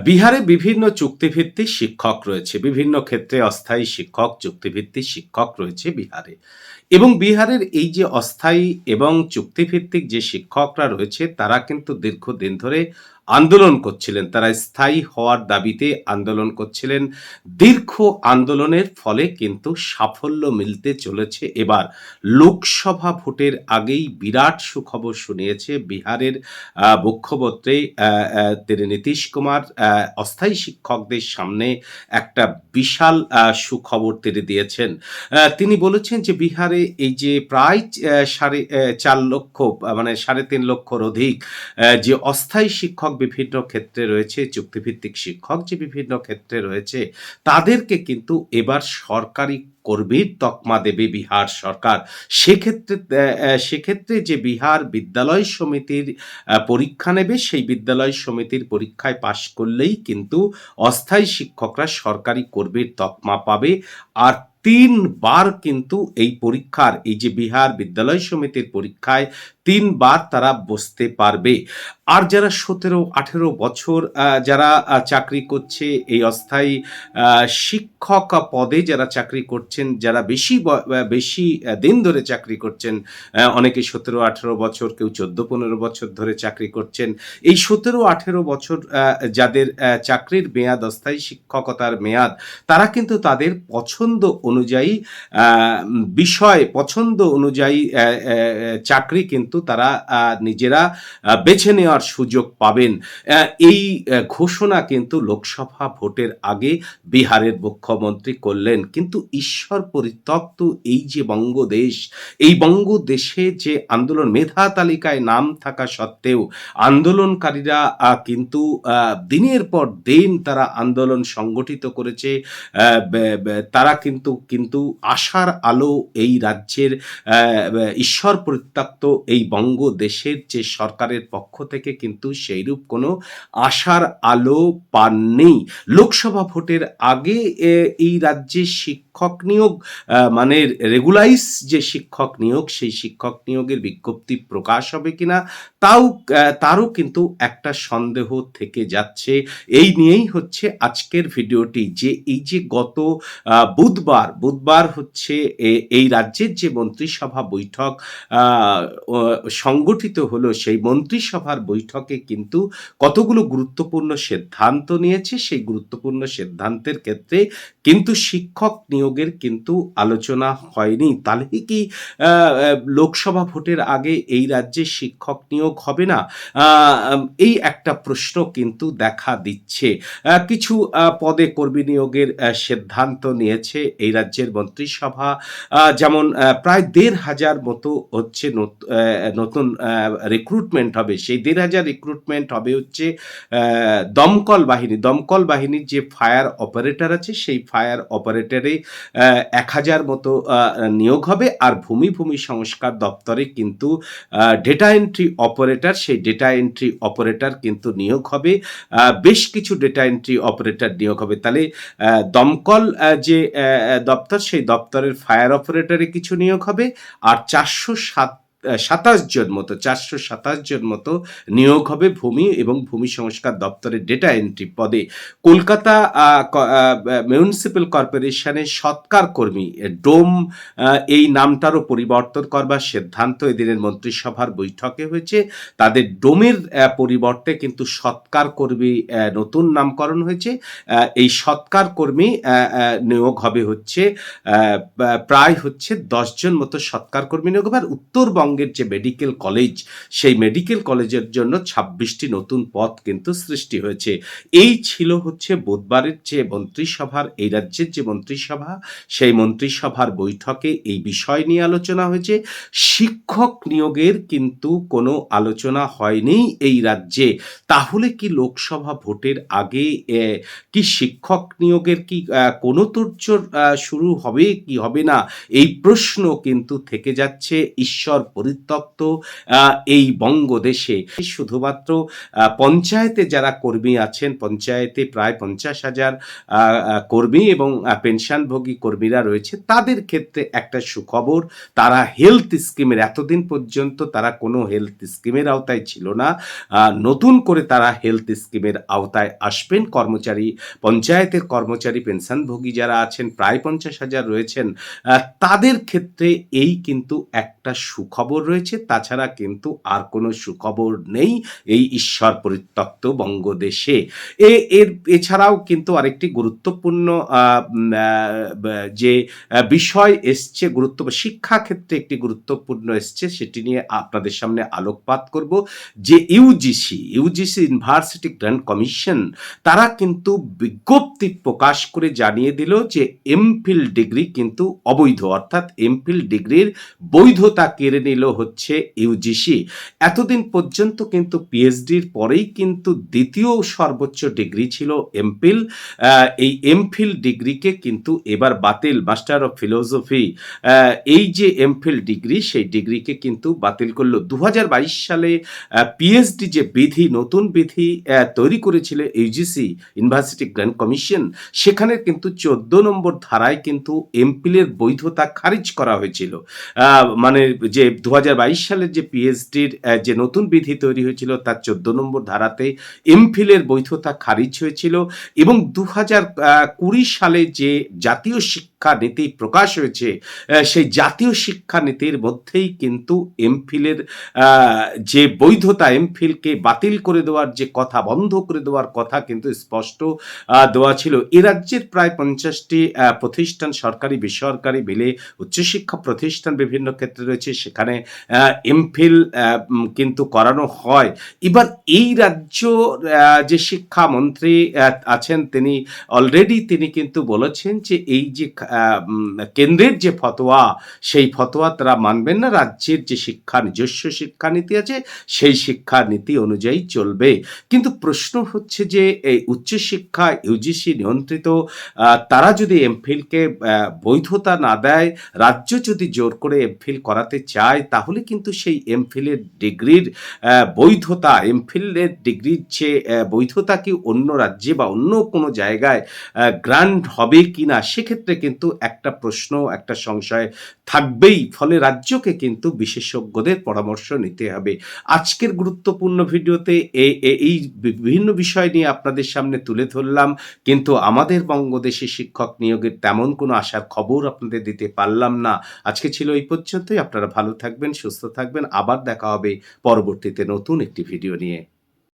বিহারে বিভিন্ন চুক্তিভিত্তিক শিক্ষক রয়েছে। বিভিন্ন ক্ষেত্রে অস্থায়ী শিক্ষক, চুক্তিভিত্তিক শিক্ষক রয়েছে বিহারে। এবং বিহারের এই যে অস্থায়ী এবং চুক্তিভিত্তিক যে শিক্ষকরা রয়েছে তারা কিন্তু দীর্ঘদিন ধরে আন্দোলন করছিলেন। তারা স্থায়ী হওয়ার দাবিতে আন্দোলন করছিলেন। দীর্ঘ আন্দোলনের ফলে কিন্তু সাফল্য মিলতে চলেছে এবার। লোকসভা ভোটের আগেই বিরাট সুখবর শুনিয়েছে বিহারের মুখ্যমন্ত্রী তিনি নীতিশ কুমার অস্থায়ী শিক্ষকদের সামনে একটা বিশাল সুখবর তিনি দিয়েছেন। তিনি বলেছেন যে বিহারে এই যে প্রায় সাড়ে ৪ লক্ষ মানে ৩.৫ লক্ষর অধিক যে অস্থায়ী শিক্ষক বিভিন্ন ক্ষেত্রে রয়েছে, চুক্তিভিত্তিক শিক্ষক যে বিভিন্ন ক্ষেত্রে রয়েছে, তাদেরকে কিন্তু এবার সরকারি কর্মীর তকমা দেবে বিহার সরকার। সেক্ষেত্রে যে বিহার বিদ্যালয় সমিতির পরীক্ষা নেবে, সেই বিদ্যালয় সমিতির পরীক্ষায় পাশ করলেই কিন্তু অস্থায়ী শিক্ষকরা সরকারি কর্মীর তকমা পাবে। আর ৩ বার কিন্তু এই পরীক্ষার এই যে বিহার বিদ্যালয় সমিতির পরীক্ষায় ৩ বার তারা বসতে পারবে। আর যারা ১৭-১৮ বছর যারা চাকরি করছে এই অস্থায়ী শিক্ষক পদে যারা চাকরি করছেন, যারা বেশি দিন ধরে চাকরি করছেন, অনেকে ১৭-১৮ বছর, কেউ ১৪-১৫ বছর ধরে চাকরি করছেন। এই ১৭-১৮ বছর যাদের চাকরির মেয়াদ, অস্থায়ী শিক্ষকতার মেয়াদ, তারা কিন্তু তাদের পছন্দ অনুযায়ী পছন্দ অনুযায়ী চাকরি কিন্তু তারা নিজেরা বেছে নেওয়ার সুযোগ পাবেন। এই ঘোষণা কিন্তু লোকসভা ভোটের আগে বিহারের মুখ্যমন্ত্রী করলেন। কিন্তু ঈশ্বর পরিত্যক্ত এই যে বঙ্গদেশ, এই বঙ্গদেশে যে আন্দোলন মেধা তালিকায় নাম থাকা সত্ত্বেও আন্দোলনকারীরা কিন্তু দিনের পর দিন তারা আন্দোলন সংগঠিত করেছে। তারা কিন্তু আশার আলো এই রাজ্যের ঈশ্বর পরিত্যক্ত এই বঙ্গদেশের যে সরকারের পক্ষ থেকে কিন্তু সেইরূপ কোনো আশার আলো পাননি। লোকসভা ভোটের আগে এই রাজ্যে শিক্ষক নিয়োগ মানে রেগুলাইজ যে শিক্ষক নিয়োগ, সেই শিক্ষক নিয়োগের বিজ্ঞপ্তি প্রকাশ হবে কিনা তারও কিন্তু একটা সন্দেহ থেকে যাচ্ছে। এই নিয়েই হচ্ছে আজকের ভিডিওটি, যে এই যে গত বুধবার হচ্ছে এই রাজ্যের যে মন্ত্রিসভা বৈঠক সংগঠিত হলো, সেই মন্ত্রিসভার বৈঠকে কিন্তু কতগুলো গুরুত্বপূর্ণ সিদ্ধান্ত নিয়েছে। সেই গুরুত্বপূর্ণ সিদ্ধান্তের ক্ষেত্রে কিন্তু শিক্ষক নিয়োগের কিন্তু আলোচনা হয়নি। তাহলে কি লোকসভা ভোটের আগে এই রাজ্যে শিক্ষক নিয়োগ হবে না? এই একটা প্রশ্ন কিন্তু দেখা দিচ্ছে। কিছু পদে কর্মী নিয়োগের সিদ্ধান্ত নিয়েছে এই রাজ্যের মন্ত্রিসভা। যেমন প্রায় ১,৫০০ মতো হচ্ছে নতুন রিক্রুটমেন্ট হবে। সেই ১,৫০০ রিক্রুটমেন্ট হবে হচ্ছে দমকল বাহিনীর যে ফায়ার অপারেটর আছে, সেই ফায়ার অপারেটরে ১,০০০ মতো নিয়োগ হবে। আর ভূমি সংস্কার দপ্তরে কিন্তু ডেটা এন্ট্রি অপারেটর, সেই ডেটা এন্ট্রি অপারেটর কিন্তু নিয়োগ হবে। বেশ কিছু ডেটা এন্ট্রি অপারেটর নিয়োগ হবে। তাহলে দমকল যে দপ্তর, সেই দপ্তরের ফায়ার অপারেটরে কিছু নিয়োগ হবে। আর ৪২৭ জন মতো নিয়োগ হবে ভূমি সংস্কার দপ্তরের ডেটা এন্ট্রি পদে। কলকাতা মিউনিসিপ্যাল কর্পোরেশনের সৎকার কর্মী ডোম এই নামটারও পরিবর্তন করবার সিদ্ধান্ত এদিনের মন্ত্রিসভার বৈঠকে হয়েছে। তাদের ডোমের পরিবর্তে কিন্তু সৎকার কর্মী নতুন নামকরণ হয়েছে। এই সৎকার কর্মী নিয়োগ হবে হচ্ছে প্রায় হচ্ছে ১০ জন মতো সৎকার কর্মী নিয়োগ হবে। আর উত্তরবঙ্গের যে মেডিকেল কলেজ, সেই মেডিকেল কলেজের জন্য ২৬টি নতুন পদ কিন্তু সৃষ্টি হয়েছে। এই ছিল হচ্ছে বুধবারের যে মন্ত্রিসভার, এই রাজ্যের যে মন্ত্রিসভা, সেই মন্ত্রিসভার বৈঠকে এই বিষয় নিয়ে আলোচনা হয়েছে। শিক্ষক নিয়োগের কিন্তু কোনো আলোচনা হয়নি এই রাজ্যে। তাহলে কি লোকসভা ভোটের আগে কি শিক্ষক নিয়োগের কি কোনো তোড়জোড় শুরু হবে কি হবে না, এই প্রশ্ন কিন্তু থেকে যাচ্ছে। ঈশ্বর পরিত্যক্ত এই বঙ্গদেশে শুধুমাত্র পঞ্চায়েতে যারা কর্মী আছেন, পঞ্চায়েতে প্রায় ৫০,০০০ কর্মী এবং পেনশনভোগী কর্মীরা রয়েছে, তাদের ক্ষেত্রে একটা সুখবর। তারা হেলথ স্কিমের এতদিন পর্যন্ত তারা কোনো হেলথ স্কিমের আওতায় ছিল না। নতুন করে তারা হেলথ স্কিমের আওতায় আসবেন। পঞ্চায়েতের কর্মচারী পেনশনভোগী যারা আছেন প্রায় ৫০,০০০ রয়েছেন, তাদের ক্ষেত্রে এই কিন্তু একটা সুখবর রয়েছে। তাছাড়া কিন্তু আর কোনো সুখবর নেই এই ঈশ্বর পরিত্যক্ত বঙ্গদেশে। এছাড়াও কিন্তু আরেকটি গুরুত্বপূর্ণ আ উম আ ব্যা যে বিষয় এসছে শিক্ষা ক্ষেত্রে একটি গুরুত্বপূর্ণ এসছে, সেটি নিয়ে আপনাদের সামনে আলোকপাত করব। যে ইউজিসি ইউনিভার্সিটি গ্র্যান্ড কমিশন তারা কিন্তু বিজ্ঞপ্তি প্রকাশ করে জানিয়ে দিল যে এমফিল ডিগ্রি কিন্তু অবৈধ, অর্থাৎ এমফিল ডিগ্রির বৈধতা কেড়ে নিল হচ্ছে ইউজিসি। এতদিন পর্যন্ত কিন্তু পিএইচডির পরেই কিন্তু দ্বিতীয় সর্বোচ্চ ডিগ্রি ছিল এমফিল। এই এমফিল ডিগ্রিকে কিন্তু এবার বাতিল, মাস্টার অফ ফিলোসফি এই যে এমফিল ডিগ্রি, সেই ডিগ্রিকে কিন্তু বাতিল করল। ২০২২ সালে পিএইচডি যে বিধি, নতুন বিধি তৈরি করেছিল ইউজিসি ইউনিভার্সিটি গ্র্যান্ড কমিশন, সেখানে কিন্তু ১৪ নম্বর ধারায় কিন্তু এমফিলের বৈধতা খারিজ করা হয়েছিল। মানে যে ২০২২ সালের যে পিএইচডির যে নতুন বিধি তৈরি হয়েছিল তার ১৪ নম্বর ধারাতে এমফিলের বৈধতা খারিজ হয়েছিল এবং ২০২০ সালে যে জাতীয় শিক্ষা নীতি প্রকাশ হয়েছে, সেই জাতীয় শিক্ষা নীতির মধ্যেই কিন্তু এমফিলের যে বৈধতা, এমফিলকে বাতিল করে দেওয়ার যে কথা, বন্ধ করে দেওয়ার কথা কিন্তু স্পষ্ট দেওয়া ছিল। এ রাজ্যের প্রায় ৫০টি প্রতিষ্ঠান, সরকারি বেসরকারি মিলে উচ্চশিক্ষা প্রতিষ্ঠান বিভিন্ন ক্ষেত্রে রয়েছে, সেখানে এমফিল কিন্তু করানো হয়। এবার এই রাজ্য যে শিক্ষামন্ত্রী আছেন, তিনি অলরেডি কিন্তু বলেছেন যে এই যে কেন্দ্রের যে ফতোয়া, সেই ফতোয়া তারা মানবেন না। রাজ্যের যে নিজস্ব শিক্ষানীতি আছে, সেই শিক্ষানীতি অনুযায়ী চলবে। কিন্তু প্রশ্ন হচ্ছে যে এই উচ্চশিক্ষা ইউজিসি নিয়ন্ত্রিত, তারা যদি এমফিলকে বৈধতা না দেয়, রাজ্য যদি জোর করে এমফিল করাতে চায়, তাহলে কিন্তু সেই এমফিলের ডিগ্রির বৈধতা, এমফিলের ডিগ্রির যে বৈধতা কি অন্য রাজ্যে বা অন্য কোনো জায়গায় গ্রান্ট হবে কিনা, সেক্ষেত্রে কিন্তু একটা প্রশ্ন, একটা সংশয় থাকবেই। ফলে রাজ্যকে কিন্তু বিশেষজ্ঞদের পরামর্শ নিতে হবে। আজকের গুরুত্বপূর্ণ ভিডিওতে এই বিভিন্ন বিষয় নিয়ে আপনাদের সামনে তুলে ধরলাম, কিন্তু আমাদের বঙ্গদেশে শিক্ষক নিয়োগের তেমন কোনো আশার খবর আপনাদের দিতে পারলাম না। আজকে ছিল এই পর্যন্তই। আপনারা ভালো থাকবেন, সুস্থ থাকবেন। আবার দেখা হবে পরবর্তীতে নতুন একটি ভিডিও নিয়ে।